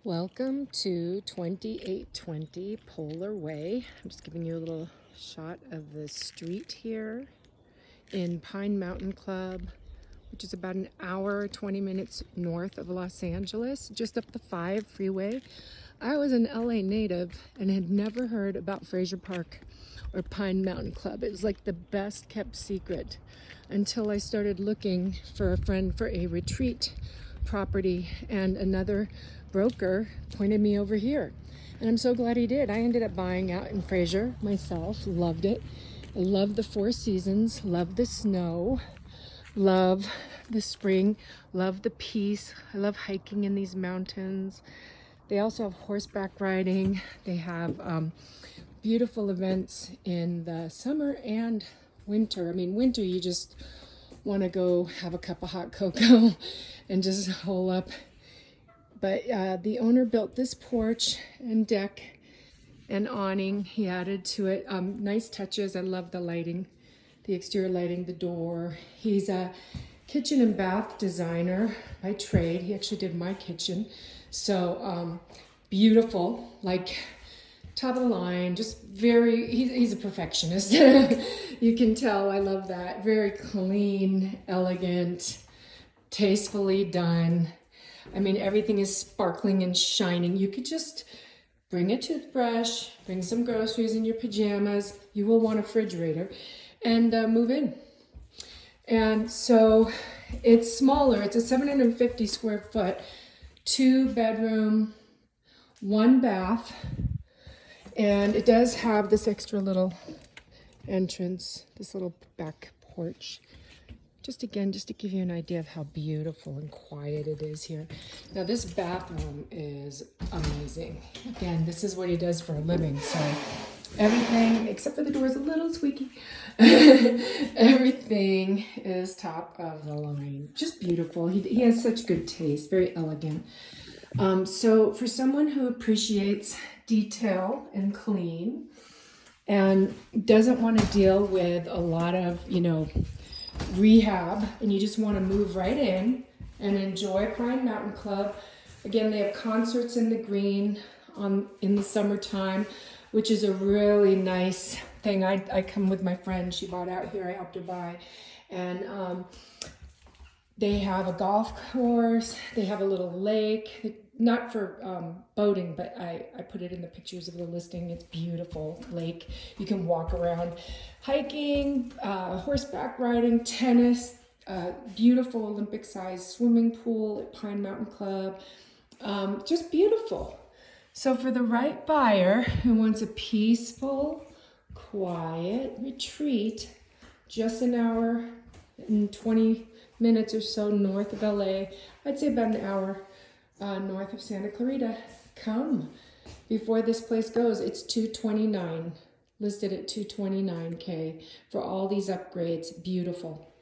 Welcome to 2820 Polar Way. I'm just giving you a little shot of the street here in Pine Mountain Club, which is about an hour, 20 minutes north of Los Angeles, just up the 5 freeway. I was an LA native and had never heard about Frazier Park or Pine Mountain Club. It was like the best kept secret until I started looking for a friend for a retreat property, and another broker pointed me over here. And I'm so glad he did. I ended up buying out in Frazier myself. Loved it. I love the 4 seasons, love the snow, love the spring, love the peace. I love hiking in these mountains. They also have horseback riding. They have beautiful events in the summer and winter. I mean, winter, you just want to go have a cup of hot cocoa and just hole up. But the owner built this porch and deck and awning. He added to it nice touches. I love the lighting, the exterior lighting, the door. He's a kitchen and bath designer by trade. He actually did my kitchen. So beautiful, like top of the line, just very, he's a perfectionist. You can tell, I love that. Very clean, elegant, tastefully done. I mean, everything is sparkling and shining. You could just bring a toothbrush, bring some groceries in your pajamas. You will want a refrigerator and move in. And so it's smaller. It's a 750 square foot, 2-bedroom, 1 bath. And it does have this extra little entrance, this little back porch. Just again, just to give you an idea of how beautiful and quiet it is here. Now this bathroom is amazing. Again, this is what he does for a living. So everything, except for the door, is a little squeaky. Everything is top of the line. Just beautiful. He has such good taste, very elegant. So for someone who appreciates detail and clean and doesn't want to deal with a lot of, rehab, and you just want to move right in and enjoy Pine Mountain Club. Again, they have concerts in the green in the summertime, which is a really nice thing. I come with my friend. She bought out here. I helped her buy. And they have a golf course. They have a little lake. Not for boating, but I put it in the pictures of the listing. It's beautiful lake. You can walk around, hiking, horseback riding, tennis, beautiful Olympic-sized swimming pool at Pine Mountain Club. Just beautiful. So for the right buyer who wants a peaceful, quiet retreat, just an hour and 20 minutes or so north of LA, I'd say about an hour north of Santa Clarita. Come before this place goes. It's $229, listed at $229K for all these upgrades. Beautiful.